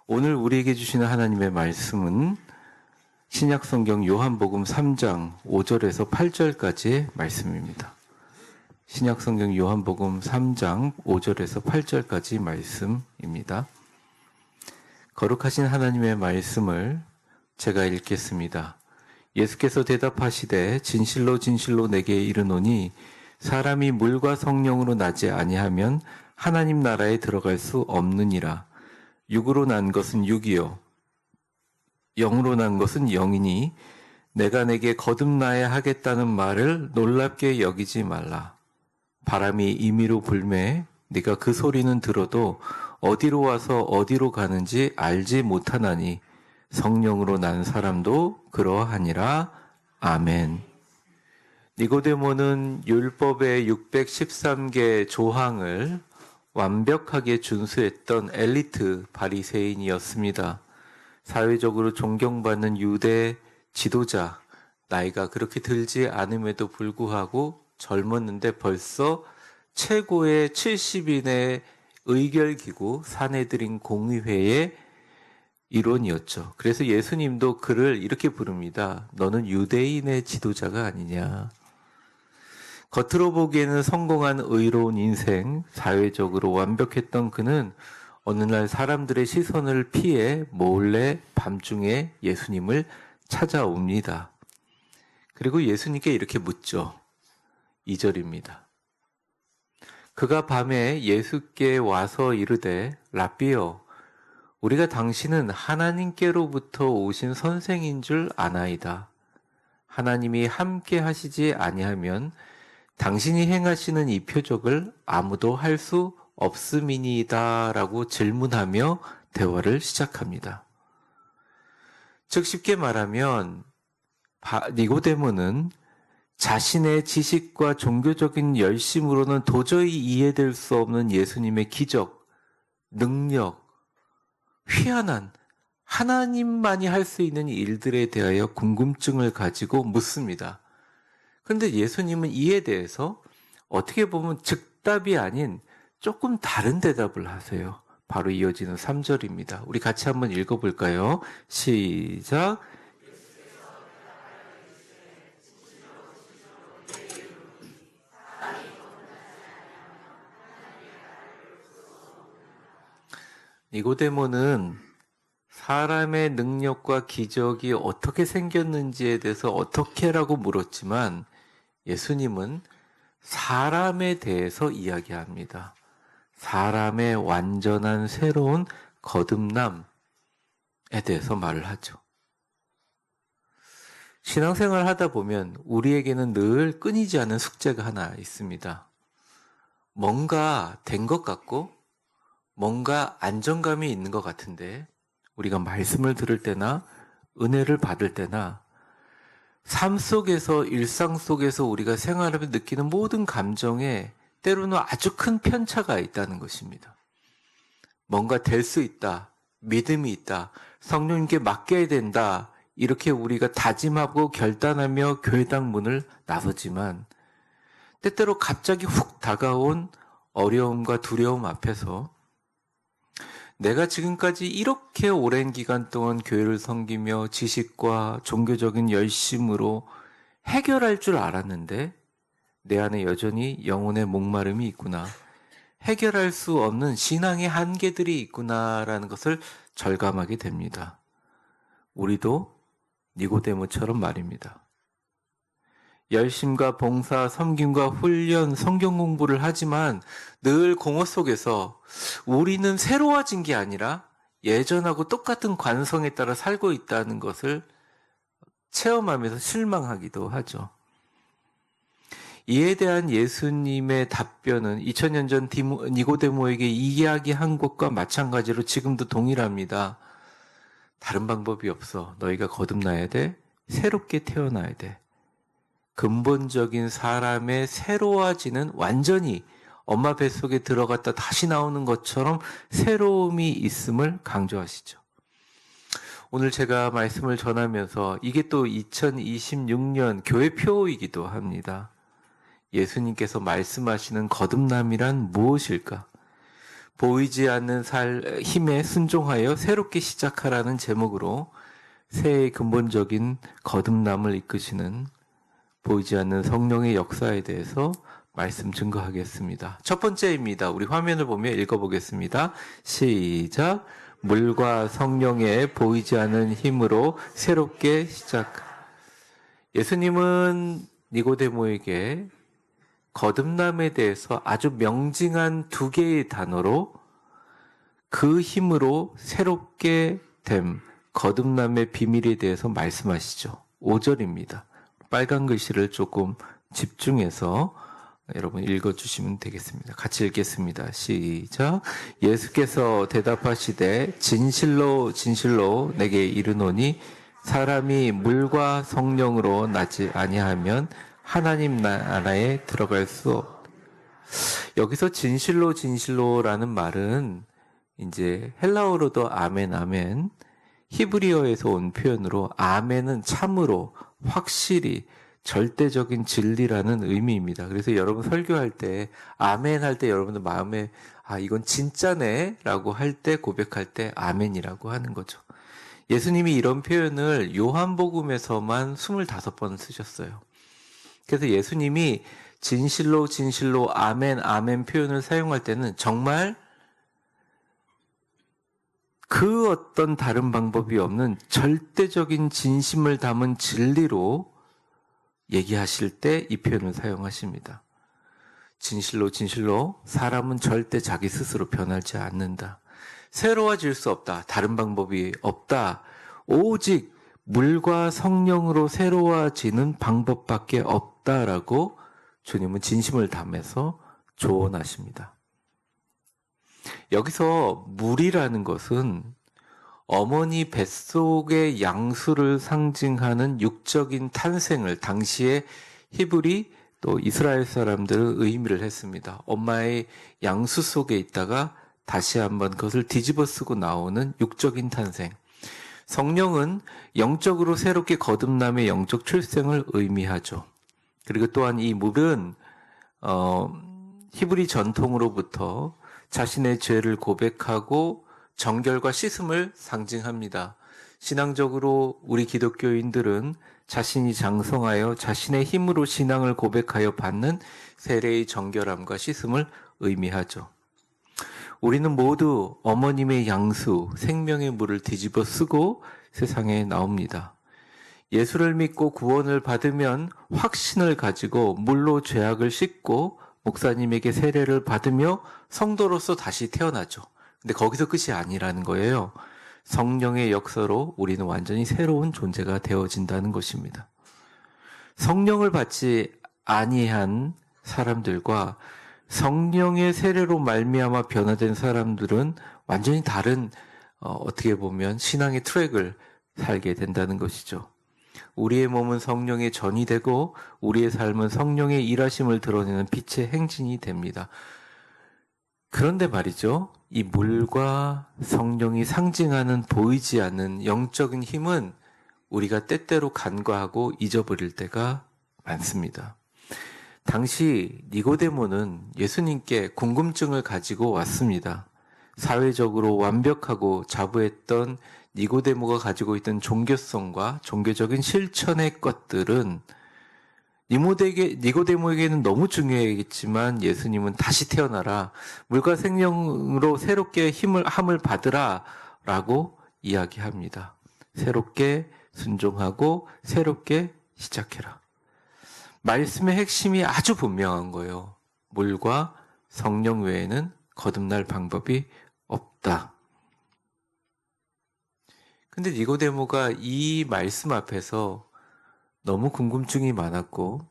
오늘 우리에게 주시는 하나님의 말씀은 신약성경 요한복음 3장 5절에서 8절까지의 말씀입니다. 신약성경 요한복음 3장 5절에서 8절까지 말씀입니다. 거룩하신 하나님의 말씀을 제가 읽겠습니다. 예수께서 대답하시되 진실로 진실로 내게 이르노니 사람이 물과 성령으로 나지 아니하면 하나님 나라에 들어갈 수 없느니라. 육으로 난 것은 육이요 영으로 난 것은 영이니 내가 내게 거듭나야 하겠다는 말을 놀랍게 여기지 말라. 바람이 임의로 불매 네가 그 소리는 들어도 어디로 와서 어디로 가는지 알지 못하나니 성령으로 난 사람도 그러하니라. 아멘. 니고데모는 율법의 613개 조항을 완벽하게 준수했던 엘리트 바리새인이었습니다. 사회적으로 존경받는 유대 지도자, 나이가 그렇게 들지 않음에도 불구하고 젊었는데 벌써 최고의 70인의 의결기구 사내들인 공의회의 일원이었죠. 그래서 예수님도 그를 이렇게 부릅니다. 너는 유대인의 지도자가 아니냐. 겉으로 보기에는 성공한 의로운 인생, 사회적으로 완벽했던 그는 어느 날 사람들의 시선을 피해 몰래 밤중에 예수님을 찾아옵니다. 그리고 예수님께 이렇게 묻죠. 2절입니다. 그가 밤에 예수께 와서 이르되 랍비여 우리가 당신은 하나님께로부터 오신 선생인 줄 아나이다. 하나님이 함께 하시지 아니하면 당신이 행하시는 이 표적을 아무도 할 수 없음이니이다 라고 질문하며 대화를 시작합니다. 즉 쉽게 말하면 니고데모는 자신의 지식과 종교적인 열심으로는 도저히 이해될 수 없는 예수님의 기적, 능력, 희한한 하나님만이 할 수 있는 일들에 대하여 궁금증을 가지고 묻습니다. 그런데 예수님은 이에 대해서 어떻게 보면 즉답이 아닌 조금 다른 대답을 하세요. 바로 이어지는 3절입니다. 우리 같이 한번 읽어볼까요? 시작. 니고데모는 사람의 능력과 기적이 어떻게 생겼는지에 대해서 어떻게라고 물었지만 예수님은 사람에 대해서 이야기합니다. 사람의 완전한 새로운 거듭남에 대해서 말을 하죠. 신앙생활을 하다 보면 우리에게는 늘 끊이지 않는 숙제가 하나 있습니다. 뭔가 된 것 같고 뭔가 안정감이 있는 것 같은데 우리가 말씀을 들을 때나 은혜를 받을 때나 삶 속에서 일상 속에서 우리가 생활하며 느끼는 모든 감정에 때로는 아주 큰 편차가 있다는 것입니다. 뭔가 될 수 있다, 믿음이 있다, 성령님께 맡겨야 된다 이렇게 우리가 다짐하고 결단하며 교회당 문을 나서지만 때때로 갑자기 훅 다가온 어려움과 두려움 앞에서 내가 지금까지 이렇게 오랜 기간 동안 교회를 섬기며 지식과 종교적인 열심으로 해결할 줄 알았는데 내 안에 여전히 영혼의 목마름이 있구나. 해결할 수 없는 신앙의 한계들이 있구나라는 것을 절감하게 됩니다. 우리도 니고데모처럼 말입니다. 열심과 봉사, 섬김과 훈련, 성경 공부를 하지만 늘 공허 속에서 우리는 새로워진 게 아니라 예전하고 똑같은 관성에 따라 살고 있다는 것을 체험하면서 실망하기도 하죠. 이에 대한 예수님의 답변은 2000년 전 니고데모에게 이야기한 것과 마찬가지로 지금도 동일합니다. 다른 방법이 없어. 너희가 거듭나야 돼. 새롭게 태어나야 돼. 근본적인 사람의 새로워지는 완전히 엄마 뱃속에 들어갔다 다시 나오는 것처럼 새로움이 있음을 강조하시죠. 오늘 제가 말씀을 전하면서 이게 또 2026년 교회표이기도 합니다. 예수님께서 말씀하시는 거듭남이란 무엇일까? 보이지 않는 힘에 순종하여 새롭게 시작하라는 제목으로 새해의 근본적인 거듭남을 이끄시는 보이지 않는 성령의 역사에 대해서 말씀 증거하겠습니다. 첫 번째입니다. 우리 화면을 보며 읽어보겠습니다. 시작. 물과 성령의 보이지 않는 힘으로 새롭게 시작. 예수님은 니고데모에게 거듭남에 대해서 아주 명징한 두 개의 단어로 그 힘으로 새롭게 됨, 거듭남의 비밀에 대해서 말씀하시죠. 5절입니다. 빨간 글씨를 조금 집중해서 여러분 읽어주시면 되겠습니다. 같이 읽겠습니다. 시작. 예수께서 대답하시되 진실로 진실로 내게 이르노니 사람이 물과 성령으로 나지 아니하면 하나님 나라에 들어갈 수 없다. 여기서 진실로 진실로라는 말은 이제 헬라어로도 아멘 아멘, 히브리어에서 온 표현으로 아멘은 참으로, 확실히, 절대적인 진리라는 의미입니다. 그래서 여러분 설교할 때 아멘 할 때 여러분들 마음에 이건 진짜네 라고 할 때, 고백할 때 아멘이라고 하는 거죠. 예수님이 이런 표현을 요한복음에서만 25번 쓰셨어요. 그래서 예수님이 진실로 진실로 아멘 아멘 표현을 사용할 때는 정말 그 어떤 다른 방법이 없는 절대적인 진심을 담은 진리로 얘기하실 때 이 표현을 사용하십니다. 진실로 진실로 사람은 절대 자기 스스로 변하지 않는다. 새로워질 수 없다. 다른 방법이 없다. 오직 물과 성령으로 새로워지는 방법밖에 없다라고 주님은 진심을 담아서 조언하십니다. 여기서 물이라는 것은 어머니 뱃속의 양수를 상징하는 육적인 탄생을 당시에 히브리 또 이스라엘 사람들은 의미를 했습니다. 엄마의 양수 속에 있다가 다시 한번 그것을 뒤집어 쓰고 나오는 육적인 탄생. 성령은 영적으로 새롭게 거듭남의 영적 출생을 의미하죠. 그리고 또한 이 물은 히브리 전통으로부터 자신의 죄를 고백하고 정결과 씻음을 상징합니다. 신앙적으로 우리 기독교인들은 자신이 장성하여 자신의 힘으로 신앙을 고백하여 받는 세례의 정결함과 씻음을 의미하죠. 우리는 모두 어머님의 양수, 생명의 물을 뒤집어 쓰고 세상에 나옵니다. 예수를 믿고 구원을 받으면 확신을 가지고 물로 죄악을 씻고 목사님에게 세례를 받으며 성도로서 다시 태어나죠. 근데 거기서 끝이 아니라는 거예요. 성령의 역사로 우리는 완전히 새로운 존재가 되어진다는 것입니다. 성령을 받지 아니한 사람들과 성령의 세례로 말미암아 변화된 사람들은 완전히 다른 어떻게 보면 신앙의 트랙을 살게 된다는 것이죠. 우리의 몸은 성령의 전이 되고 우리의 삶은 성령의 일하심을 드러내는 빛의 행진이 됩니다. 그런데 말이죠. 이 물과 성령이 상징하는 보이지 않는 영적인 힘은 우리가 때때로 간과하고 잊어버릴 때가 많습니다. 당시 니고데모는 예수님께 궁금증을 가지고 왔습니다. 사회적으로 완벽하고 자부했던 니고데모가 가지고 있던 종교성과 종교적인 실천의 것들은 니고데모에게는 너무 중요하겠지만 예수님은 다시 태어나라, 물과 생명으로 새롭게 함을 받으라 라고 이야기합니다. 새롭게 순종하고 새롭게 시작해라. 말씀의 핵심이 아주 분명한 거예요. 물과 성령 외에는 거듭날 방법이 없다. 근데 니고데모가 이 말씀 앞에서 너무 궁금증이 많았고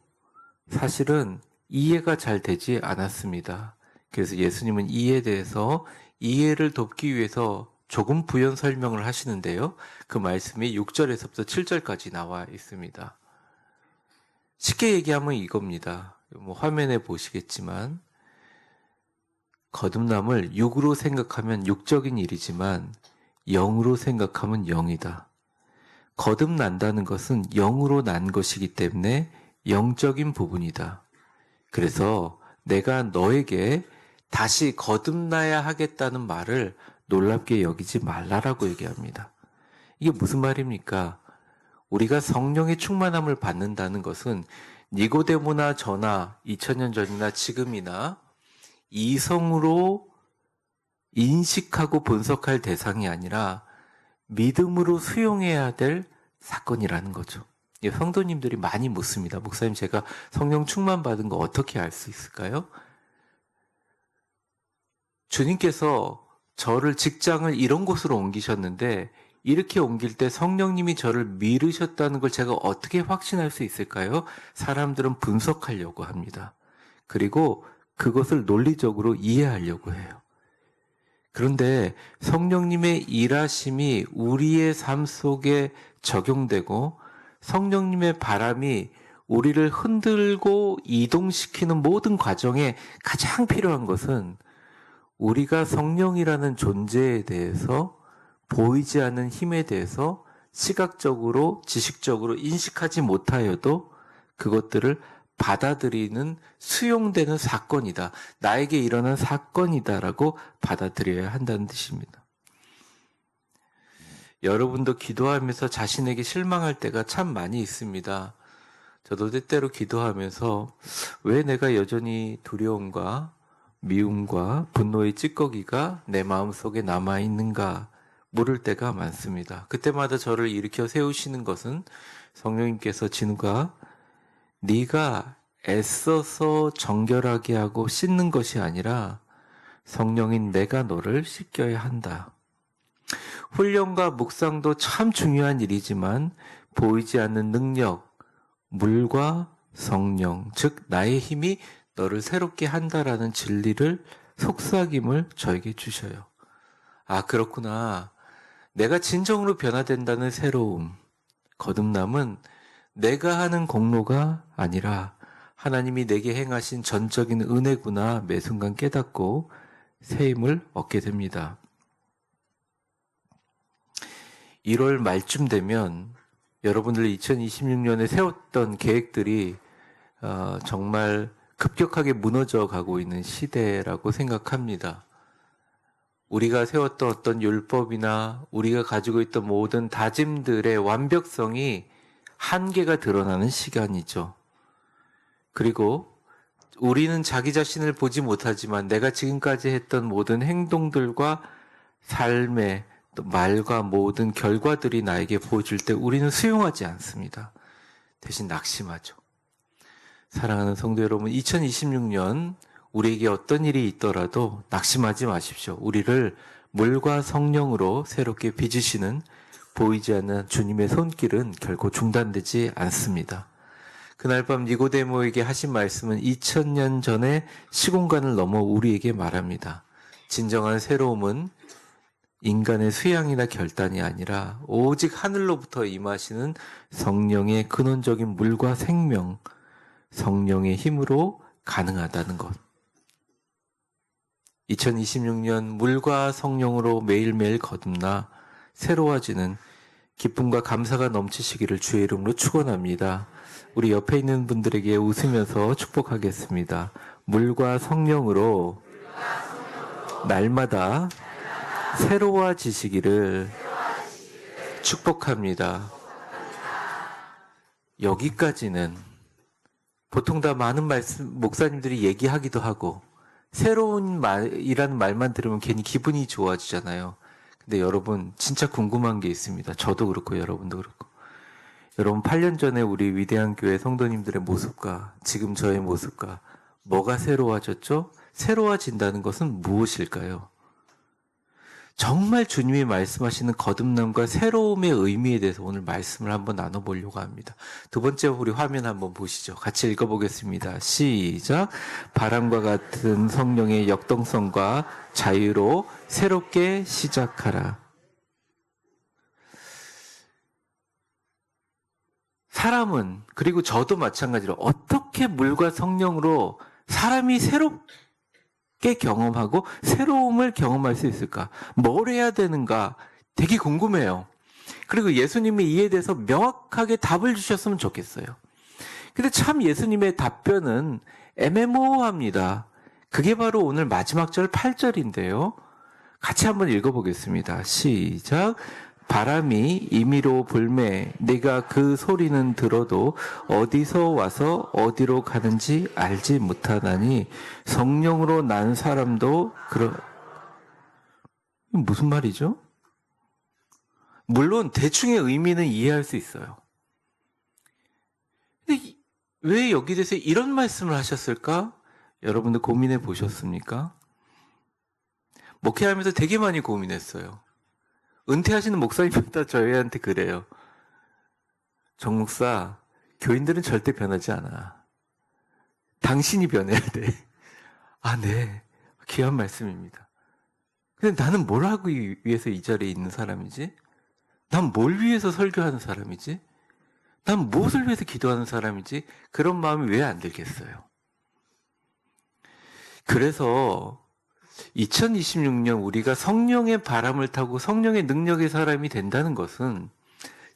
사실은 이해가 잘 되지 않았습니다. 그래서 예수님은 이에 대해서 이해를 돕기 위해서 조금 부연 설명을 하시는데요. 그 말씀이 6절에서부터 7절까지 나와 있습니다. 쉽게 얘기하면 이겁니다. 화면에 보시겠지만 거듭남을 육으로 생각하면 육적인 일이지만 영으로 생각하면 영이다. 거듭난다는 것은 영으로 난 것이기 때문에 영적인 부분이다. 그래서 내가 너에게 다시 거듭나야 하겠다는 말을 놀랍게 여기지 말라라고 얘기합니다. 이게 무슨 말입니까? 우리가 성령의 충만함을 받는다는 것은 니고데모나 저나 2000년 전이나 지금이나 이성으로 인식하고 분석할 대상이 아니라 믿음으로 수용해야 될 사건이라는 거죠. 성도님들이 많이 묻습니다. 목사님, 제가 성령 충만 받은 거 어떻게 알 수 있을까요? 주님께서 저를 직장을 이런 곳으로 옮기셨는데 이렇게 옮길 때 성령님이 저를 밀으셨다는 걸 제가 어떻게 확신할 수 있을까요? 사람들은 분석하려고 합니다. 그리고 그것을 논리적으로 이해하려고 해요. 그런데 성령님의 일하심이 우리의 삶 속에 적용되고 성령님의 바람이 우리를 흔들고 이동시키는 모든 과정에 가장 필요한 것은 우리가 성령이라는 존재에 대해서 보이지 않는 힘에 대해서 시각적으로 지식적으로 인식하지 못하여도 그것들을 받아들이는 수용되는 사건이다. 나에게 일어난 사건이다라고 받아들여야 한다는 뜻입니다. 여러분도 기도하면서 자신에게 실망할 때가 참 많이 있습니다. 저도 때때로 기도하면서 왜 내가 여전히 두려움과 미움과 분노의 찌꺼기가 내 마음속에 남아있는가 물을 때가 많습니다. 그때마다 저를 일으켜 세우시는 것은 성령님께서 진우가 네가 애써서 정결하게 하고 씻는 것이 아니라 성령인 내가 너를 씻겨야 한다. 훈련과 묵상도 참 중요한 일이지만 보이지 않는 능력, 물과 성령, 즉 나의 힘이 너를 새롭게 한다라는 진리를 속삭임을 저에게 주셔요. 아, 그렇구나. 내가 진정으로 변화된다는 새로움, 거듭남은 내가 하는 공로가 아니라 하나님이 내게 행하신 전적인 은혜구나 매 순간 깨닫고 새 힘을 얻게 됩니다. 1월 말쯤 되면 여러분들 2026년에 세웠던 계획들이 정말 급격하게 무너져 가고 있는 시대라고 생각합니다. 우리가 세웠던 어떤 율법이나 우리가 가지고 있던 모든 다짐들의 완벽성이 한계가 드러나는 시간이죠. 그리고 우리는 자기 자신을 보지 못하지만 내가 지금까지 했던 모든 행동들과 삶의 또 말과 모든 결과들이 나에게 보여줄 때 우리는 수용하지 않습니다. 대신 낙심하죠. 사랑하는 성도 여러분, 2026년 우리에게 어떤 일이 있더라도 낙심하지 마십시오. 우리를 물과 성령으로 새롭게 빚으시는 보이지 않는 주님의 손길은 결코 중단되지 않습니다. 그날 밤 니고데모에게 하신 말씀은 2000년 전에 시공간을 넘어 우리에게 말합니다. 진정한 새로움은 인간의 수양이나 결단이 아니라 오직 하늘로부터 임하시는 성령의 근원적인 물과 생명, 성령의 힘으로 가능하다는 것. 2026년 물과 성령으로 매일매일 거듭나 새로워지는 기쁨과 감사가 넘치시기를 주의 이름으로 축원합니다. 우리 옆에 있는 분들에게 웃으면서 축복하겠습니다. 물과 성령으로 날마다 새로워지시기를 축복합니다. 여기까지는 보통 다 많은 목사님들이 얘기하기도 하고 새로운 말이라는 말만 들으면 괜히 기분이 좋아지잖아요. 근데 여러분 진짜 궁금한 게 있습니다. 저도 그렇고 여러분도 그렇고. 여러분 8년 전에 우리 위대한 교회 성도님들의 모습과 지금 저의 모습과 뭐가 새로워졌죠? 새로워진다는 것은 무엇일까요? 정말 주님이 말씀하시는 거듭남과 새로움의 의미에 대해서 오늘 말씀을 한번 나눠보려고 합니다. 두 번째 우리 화면 한번 보시죠. 같이 읽어보겠습니다. 시작. 바람과 같은 성령의 역동성과 자유로 새롭게 시작하라. 사람은 그리고 저도 마찬가지로 어떻게 물과 성령으로 사람이 새롭게 경험하고 새로움을 경험할 수 있을까? 뭘 해야 되는가? 되게 궁금해요. 그리고 예수님이 이에 대해서 명확하게 답을 주셨으면 좋겠어요. 근데 참 예수님의 답변은 애매모호합니다. 그게 바로 오늘 마지막 절 8절인데요. 같이 한번 읽어보겠습니다. 시작. 바람이 임의로 불매 네가 그 소리는 들어도 어디서 와서 어디로 가는지 알지 못하다니 성령으로 난 사람도 무슨 말이죠? 물론 대충의 의미는 이해할 수 있어요. 근데 왜 여기 대해서 이런 말씀을 하셨을까? 여러분들 고민해 보셨습니까? 목회하면서 되게 많이 고민했어요. 은퇴하시는 목사님마다 저희한테 그래요. 정 목사, 교인들은 절대 변하지 않아. 당신이 변해야 돼. 아, 네. 귀한 말씀입니다. 근데 나는 뭘 하기 위해서 이 자리에 있는 사람이지? 난 뭘 위해서 설교하는 사람이지? 난 무엇을 위해서 기도하는 사람이지? 그런 마음이 왜 안 들겠어요? 그래서 2026년 우리가 성령의 바람을 타고 성령의 능력의 사람이 된다는 것은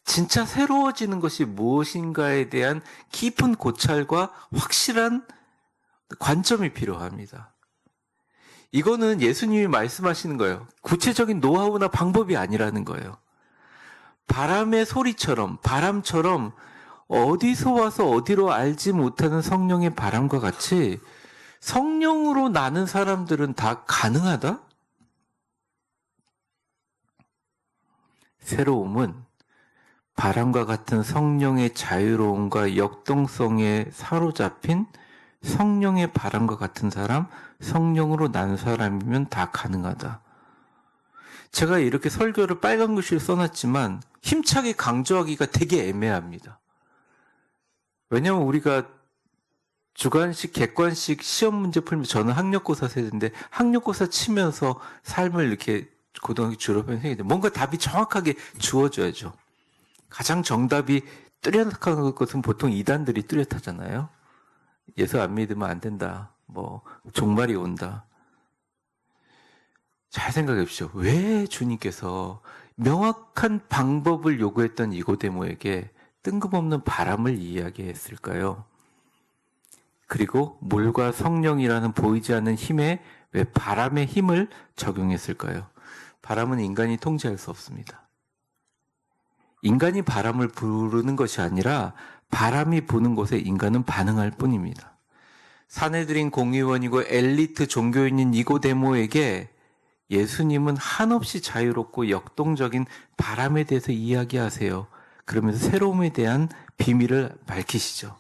진짜 새로워지는 것이 무엇인가에 대한 깊은 고찰과 확실한 관점이 필요합니다. 이거는 예수님이 말씀하시는 거예요. 구체적인 노하우나 방법이 아니라는 거예요. 바람의 소리처럼, 바람처럼 어디서 와서 어디로 알지 못하는 성령의 바람과 같이 성령으로 나는 사람들은 다 가능하다? 새로움은 바람과 같은 성령의 자유로움과 역동성에 사로잡힌 성령의 바람과 같은 사람, 성령으로 난 사람이면 다 가능하다. 제가 이렇게 설교를 빨간 글씨로 써놨지만 힘차게 강조하기가 되게 애매합니다. 왜냐하면 우리가 주관식, 객관식 시험 문제 풀면서 저는 학력고사 세대인데 학력고사 치면서 삶을 이렇게 고등학교 졸업한 생각인데 뭔가 답이 정확하게 주어져야죠. 가장 정답이 뚜렷한 것은 보통 이단들이 뚜렷하잖아요. 예수 안 믿으면 안 된다. 뭐 종말이 온다. 잘 생각해 보십시오. 왜 주님께서 명확한 방법을 요구했던 니고데모에게 뜬금없는 바람을 이야기했을까요? 그리고 물과 성령이라는 보이지 않는 힘에 왜 바람의 힘을 적용했을까요? 바람은 인간이 통제할 수 없습니다. 인간이 바람을 부르는 것이 아니라 바람이 부는 곳에 인간은 반응할 뿐입니다. 사내들인 공의원이고 엘리트 종교인인 니고데모에게 예수님은 한없이 자유롭고 역동적인 바람에 대해서 이야기하세요. 그러면서 새로움에 대한 비밀을 밝히시죠.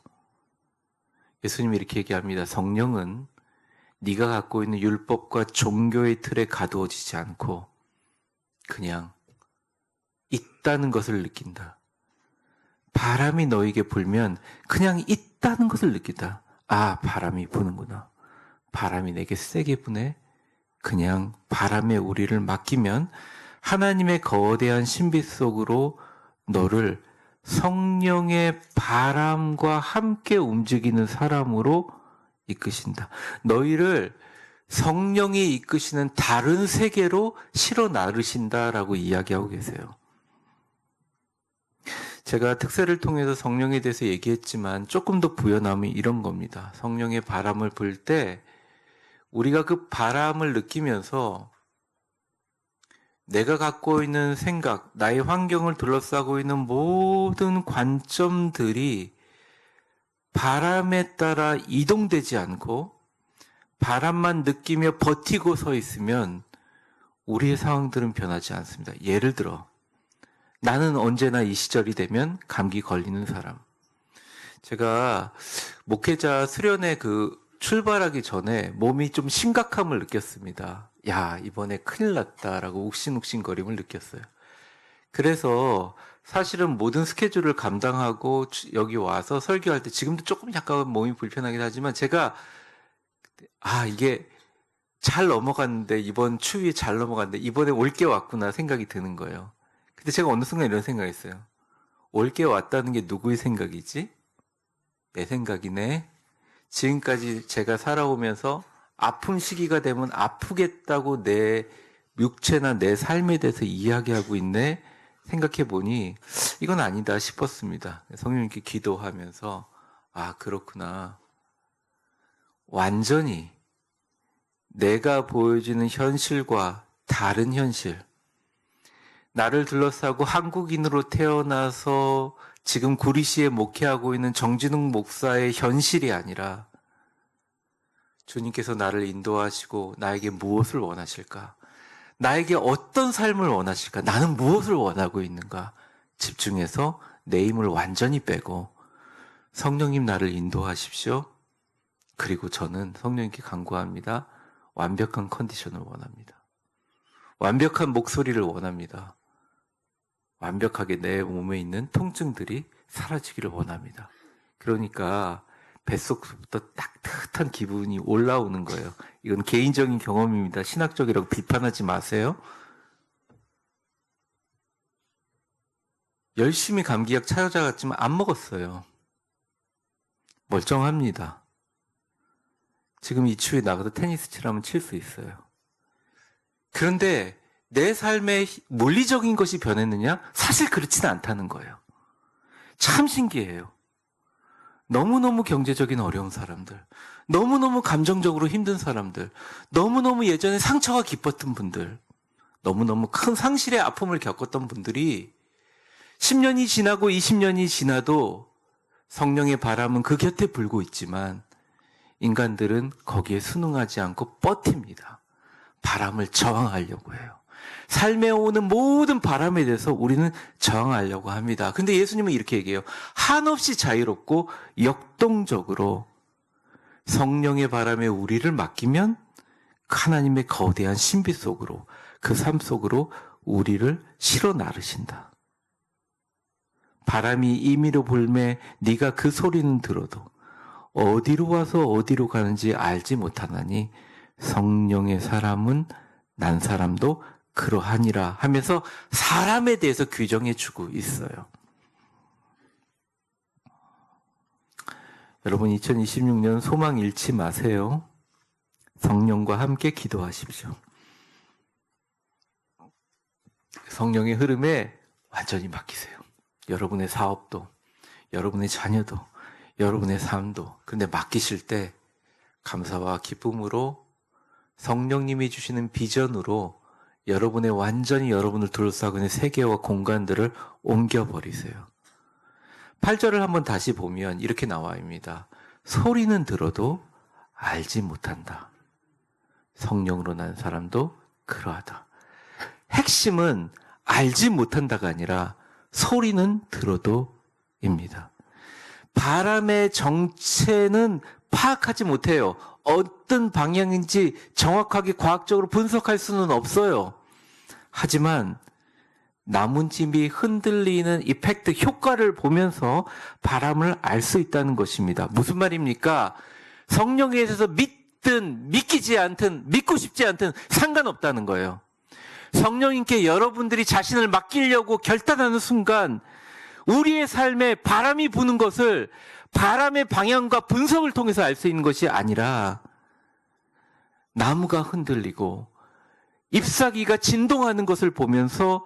예수님이 이렇게 얘기합니다. 성령은 네가 갖고 있는 율법과 종교의 틀에 가두어지지 않고 그냥 있다는 것을 느낀다. 바람이 너에게 불면 그냥 있다는 것을 느낀다. 아, 바람이 부는구나. 바람이 내게 세게 부네. 그냥 바람에 우리를 맡기면 하나님의 거대한 신비 속으로 너를 성령의 바람과 함께 움직이는 사람으로 이끄신다. 너희를 성령이 이끄시는 다른 세계로 실어 나르신다라고 이야기하고 계세요. 제가 특세를 통해서 성령에 대해서 얘기했지만 조금 더 부연함이 이런 겁니다. 성령의 바람을 불 때 우리가 그 바람을 느끼면서 내가 갖고 있는 생각, 나의 환경을 둘러싸고 있는 모든 관점들이 바람에 따라 이동되지 않고 바람만 느끼며 버티고 서 있으면 우리의 상황들은 변하지 않습니다. 예를 들어 나는 언제나 이 시절이 되면 감기 걸리는 사람. 제가 목회자 수련회 출발하기 전에 몸이 좀 심각함을 느꼈습니다. 야, 이번에 큰일 났다라고 욱신욱신거림을 느꼈어요. 그래서 사실은 모든 스케줄을 감당하고 여기 와서 설교할 때 지금도 조금 약간 몸이 불편하긴 하지만 제가 이게 잘 넘어갔는데 이번 추위에 잘 넘어갔는데 이번에 올 게 왔구나 생각이 드는 거예요. 근데 제가 어느 순간 이런 생각했어요. 올 게 왔다는 게 누구의 생각이지? 내 생각이네. 지금까지 제가 살아오면서 아픈 시기가 되면 아프겠다고 내 육체나 내 삶에 대해서 이야기하고 있네. 생각해 보니 이건 아니다 싶었습니다. 성령님께 기도하면서 그렇구나. 완전히 내가 보여지는 현실과 다른 현실, 나를 둘러싸고 한국인으로 태어나서 지금 구리시에 목회하고 있는 정진웅 목사의 현실이 아니라 주님께서 나를 인도하시고 나에게 무엇을 원하실까? 나에게 어떤 삶을 원하실까? 나는 무엇을 원하고 있는가? 집중해서 내 힘을 완전히 빼고 성령님 나를 인도하십시오. 그리고 저는 성령님께 간구합니다. 완벽한 컨디션을 원합니다. 완벽한 목소리를 원합니다. 완벽하게 내 몸에 있는 통증들이 사라지기를 원합니다. 그러니까 뱃속부터 따뜻한 기분이 올라오는 거예요. 이건 개인적인 경험입니다. 신학적이라고 비판하지 마세요. 열심히 감기약 찾아갔지만 안 먹었어요. 멀쩡합니다. 지금 이 추위에 나가서 테니스 치라면 칠 수 있어요. 그런데 내 삶에 물리적인 것이 변했느냐? 사실 그렇지는 않다는 거예요. 참 신기해요. 너무너무 경제적인 어려운 사람들, 너무너무 감정적으로 힘든 사람들, 너무너무 예전에 상처가 깊었던 분들, 너무너무 큰 상실의 아픔을 겪었던 분들이 10년이 지나고 20년이 지나도 성령의 바람은 그 곁에 불고 있지만 인간들은 거기에 순응하지 않고 버팁니다. 바람을 저항하려고 해요. 삶에 오는 모든 바람에 대해서 우리는 저항하려고 합니다. 근데 예수님은 이렇게 얘기해요. 한없이 자유롭고 역동적으로 성령의 바람에 우리를 맡기면 하나님의 거대한 신비 속으로, 그 삶 속으로 우리를 실어 나르신다. 바람이 임의로 불매 네가 그 소리는 들어도 어디로 와서 어디로 가는지 알지 못하나니 성령의 사람은 난 사람도 그러하니라 하면서 사람에 대해서 규정해 주고 있어요. 여러분 2026년 소망 잃지 마세요. 성령과 함께 기도하십시오. 성령의 흐름에 완전히 맡기세요. 여러분의 사업도, 여러분의 자녀도, 여러분의 삶도. 근데 맡기실 때 감사와 기쁨으로 성령님이 주시는 비전으로 여러분의 완전히 여러분을 둘러싸고 있는 세계와 공간들을 옮겨버리세요. 8절을 한번 다시 보면 이렇게 나와 있습니다. 소리는 들어도 알지 못한다. 성령으로 난 사람도 그러하다. 핵심은 알지 못한다가 아니라 소리는 들어도입니다. 바람의 정체는 파악하지 못해요. 어떤 방향인지 정확하게 과학적으로 분석할 수는 없어요. 하지만 나뭇잎이 흔들리는 이펙트, 효과를 보면서 바람을 알 수 있다는 것입니다. 무슨 말입니까? 성령에 대해서 믿든 믿기지 않든 믿고 싶지 않든 상관없다는 거예요. 성령님께 여러분들이 자신을 맡기려고 결단하는 순간 우리의 삶에 바람이 부는 것을 바람의 방향과 분석을 통해서 알 수 있는 것이 아니라 나무가 흔들리고 잎사귀가 진동하는 것을 보면서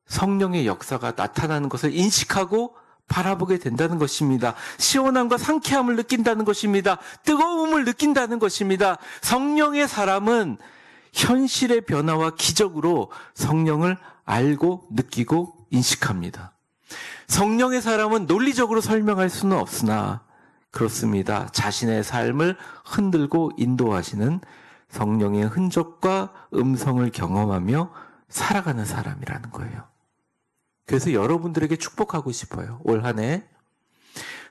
성령의 역사가 나타나는 것을 인식하고 바라보게 된다는 것입니다. 시원함과 상쾌함을 느낀다는 것입니다. 뜨거움을 느낀다는 것입니다. 성령의 사람은 현실의 변화와 기적으로 성령을 알고 느끼고 인식합니다. 성령의 사람은 논리적으로 설명할 수는 없으나 그렇습니다. 자신의 삶을 흔들고 인도하시는 성령의 흔적과 음성을 경험하며 살아가는 사람이라는 거예요. 그래서 여러분들에게 축복하고 싶어요. 올 한 해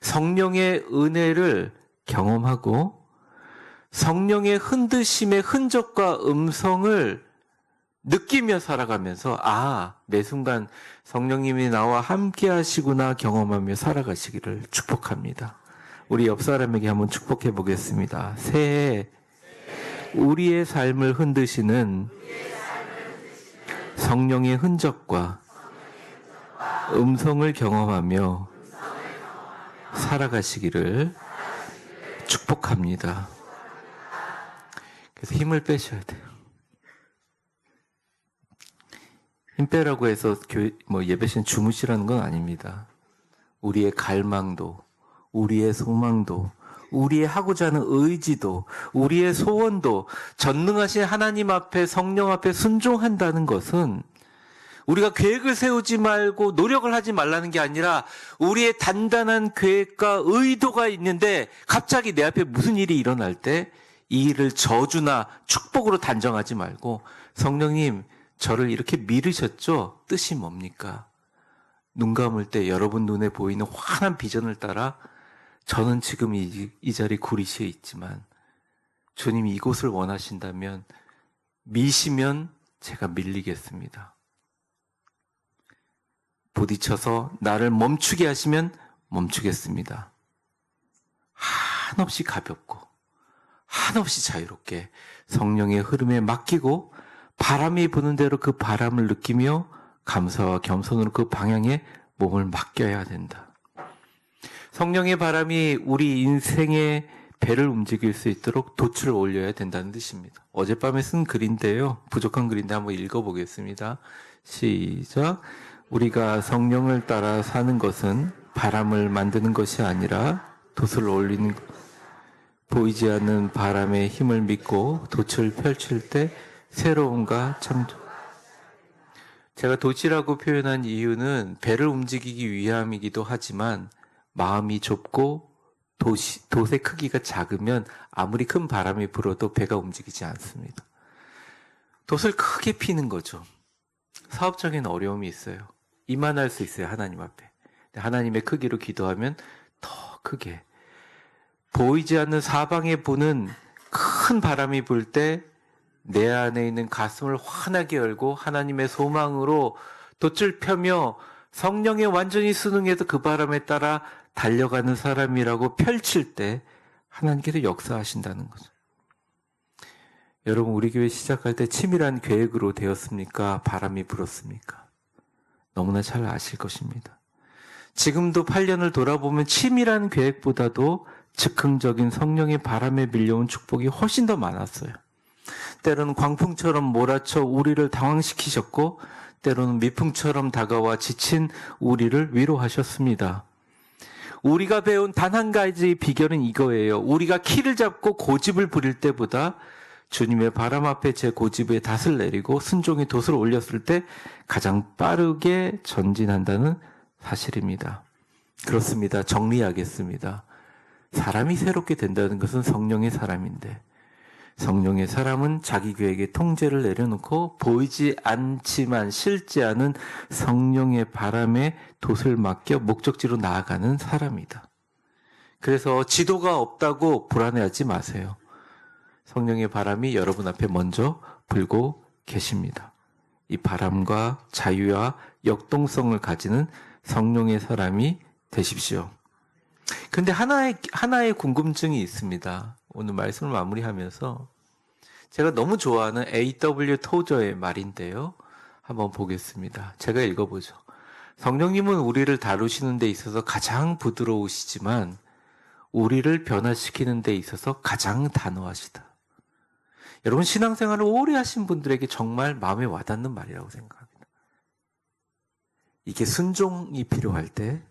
성령의 은혜를 경험하고 성령의 흔드심의 흔적과 음성을 느끼며 살아가면서 매 순간 성령님이 나와 함께 하시구나 경험하며 살아가시기를 축복합니다. 우리 옆 사람에게 한번 축복해 보겠습니다. 새해 우리의 삶을 흔드시는 성령의 흔적과 음성을 경험하며 살아가시기를 축복합니다. 그래서 힘을 빼셔야 돼요. 힘 빼라고 해서 예배 시간 주무시라는 건 아닙니다. 우리의 갈망도, 우리의 소망도, 우리의 하고자 하는 의지도, 우리의 소원도 전능하신 하나님 앞에, 성령 앞에 순종한다는 것은 우리가 계획을 세우지 말고 노력을 하지 말라는 게 아니라 우리의 단단한 계획과 의도가 있는데 갑자기 내 앞에 무슨 일이 일어날 때 이 일을 저주나 축복으로 단정하지 말고 성령님, 저를 이렇게 미루셨죠? 뜻이 뭡니까? 눈 감을 때 여러분 눈에 보이는 환한 비전을 따라 저는 지금 이 자리 구리시에 있지만 주님이 이곳을 원하신다면 미시면 제가 밀리겠습니다. 부딪혀서 나를 멈추게 하시면 멈추겠습니다. 한없이 가볍고 한없이 자유롭게 성령의 흐름에 맡기고 바람이 부는 대로 그 바람을 느끼며 감사와 겸손으로 그 방향에 몸을 맡겨야 된다. 성령의 바람이 우리 인생의 배를 움직일 수 있도록 돛을 올려야 된다는 뜻입니다. 어젯밤에 쓴 글인데요. 부족한 글인데 한번 읽어보겠습니다. 시작. 우리가 성령을 따라 사는 것은 바람을 만드는 것이 아니라 돛을 올리는 보이지 않는 바람의 힘을 믿고 돛을 펼칠 때 새로움과 창조. 제가 돛이라고 표현한 이유는 배를 움직이기 위함이기도 하지만 마음이 좁고 돛의 크기가 작으면 아무리 큰 바람이 불어도 배가 움직이지 않습니다. 돛을 크게 피는 거죠. 사업적인 어려움이 있어요. 이만할 수 있어요. 하나님 앞에. 하나님의 크기로 기도하면 더 크게. 보이지 않는 사방에 부는 큰 바람이 불 때 내 안에 있는 가슴을 환하게 열고 하나님의 소망으로 돛을 펴며 성령에 완전히 순응해서 그 바람에 따라 달려가는 사람이라고 펼칠 때 하나님께서 역사하신다는 거죠. 여러분, 우리 교회 시작할 때 치밀한 계획으로 되었습니까? 바람이 불었습니까? 너무나 잘 아실 것입니다. 지금도 8년을 돌아보면 치밀한 계획보다도 즉흥적인 성령의 바람에 밀려온 축복이 훨씬 더 많았어요. 때로는 광풍처럼 몰아쳐 우리를 당황시키셨고 때로는 미풍처럼 다가와 지친 우리를 위로하셨습니다. 우리가 배운 단 한 가지 비결은 이거예요. 우리가 키를 잡고 고집을 부릴 때보다 주님의 바람 앞에 제 고집에 닷을 내리고 순종의 돛을 올렸을 때 가장 빠르게 전진한다는 사실입니다. 그렇습니다. 정리하겠습니다. 사람이 새롭게 된다는 것은 성령의 사람인데 성령의 사람은 자기 계획에 통제를 내려놓고 보이지 않지만 실지 않은 성령의 바람에 돛을 맡겨 목적지로 나아가는 사람이다. 그래서 지도가 없다고 불안해하지 마세요. 성령의 바람이 여러분 앞에 먼저 불고 계십니다. 이 바람과 자유와 역동성을 가지는 성령의 사람이 되십시오. 근데 하나의 궁금증이 있습니다. 오늘 말씀을 마무리하면서 제가 너무 좋아하는 A.W. 토저의 말인데요. 한번 보겠습니다. 제가 읽어보죠. 성령님은 우리를 다루시는 데 있어서 가장 부드러우시지만 우리를 변화시키는 데 있어서 가장 단호하시다. 여러분, 신앙생활을 오래 하신 분들에게 정말 마음에 와닿는 말이라고 생각합니다. 이게 순종이 필요할 때,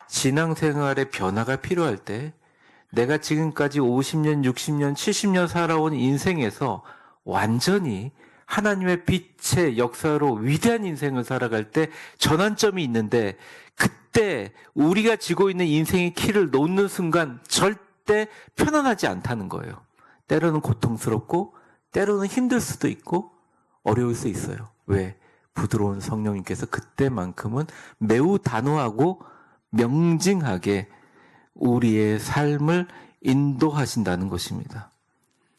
신앙생활의 변화가 필요할 때, 내가 지금까지 50년, 60년, 70년 살아온 인생에서 완전히 하나님의 빛의 역사로 위대한 인생을 살아갈 때 전환점이 있는데 그때 우리가 지고 있는 인생의 키를 놓는 순간 절대 편안하지 않다는 거예요. 때로는 고통스럽고 때로는 힘들 수도 있고 어려울 수 있어요. 왜? 부드러운 성령님께서 그때만큼은 매우 단호하고 명징하게 우리의 삶을 인도하신다는 것입니다.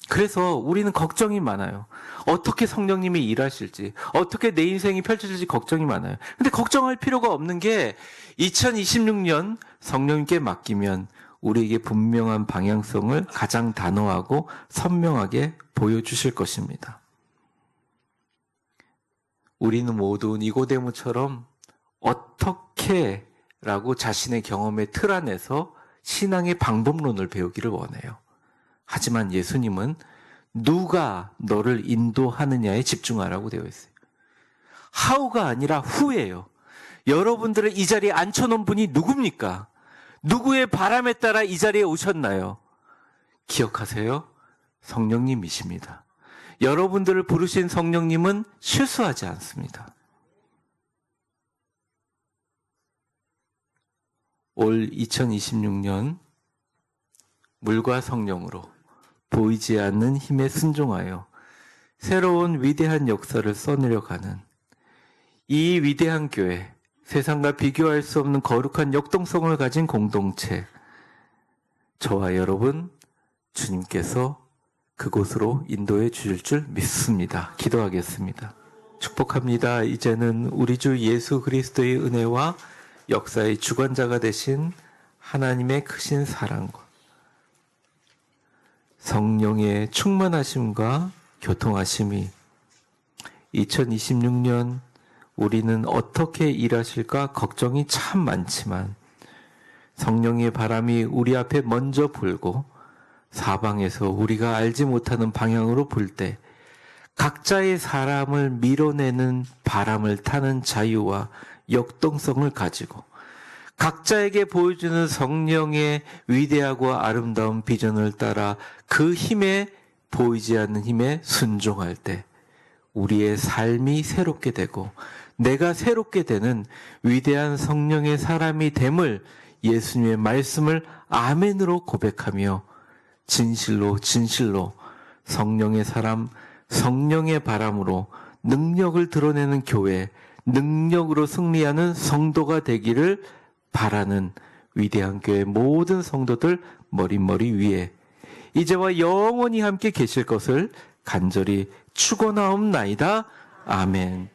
그래서 우리는 걱정이 많아요. 어떻게 성령님이 일하실지, 어떻게 내 인생이 펼쳐질지 걱정이 많아요. 근데 걱정할 필요가 없는 게 2026년 성령님께 맡기면 우리에게 분명한 방향성을 가장 단호하고 선명하게 보여주실 것입니다. 우리는 모두 니고데모처럼 어떻게 라고 자신의 경험의 틀 안에서 신앙의 방법론을 배우기를 원해요. 하지만 예수님은 누가 너를 인도하느냐에 집중하라고 되어 있어요. how가 아니라 who예요. 여러분들을 이 자리에 앉혀놓은 분이 누굽니까? 누구의 바람에 따라 이 자리에 오셨나요? 기억하세요? 성령님이십니다. 여러분들을 부르신 성령님은 실수하지 않습니다. 올 2026년 물과 성령으로 보이지 않는 힘에 순종하여 새로운 위대한 역사를 써내려가는 이 위대한 교회, 세상과 비교할 수 없는 거룩한 역동성을 가진 공동체, 저와 여러분 주님께서 그곳으로 인도해 주실 줄 믿습니다. 기도하겠습니다. 축복합니다. 이제는 우리 주 예수 그리스도의 은혜와 역사의 주관자가 되신 하나님의 크신 사랑과 성령의 충만하심과 교통하심이 2026년 우리는 어떻게 일하실까 걱정이 참 많지만 성령의 바람이 우리 앞에 먼저 불고 사방에서 우리가 알지 못하는 방향으로 불 때 각자의 사람을 밀어내는 바람을 타는 자유와 역동성을 가지고 각자에게 보여주는 성령의 위대하고 아름다운 비전을 따라 그 힘에 보이지 않는 힘에 순종할 때 우리의 삶이 새롭게 되고 내가 새롭게 되는 위대한 성령의 사람이 됨을 예수님의 말씀을 아멘으로 고백하며 진실로 성령의 사람, 성령의 바람으로 능력을 드러내는 교회, 능력으로 승리하는 성도가 되기를 바라는 위대한 교회 모든 성도들 머릿머리 위에 이제와 영원히 함께 계실 것을 간절히 축원하옵나이다. 아멘.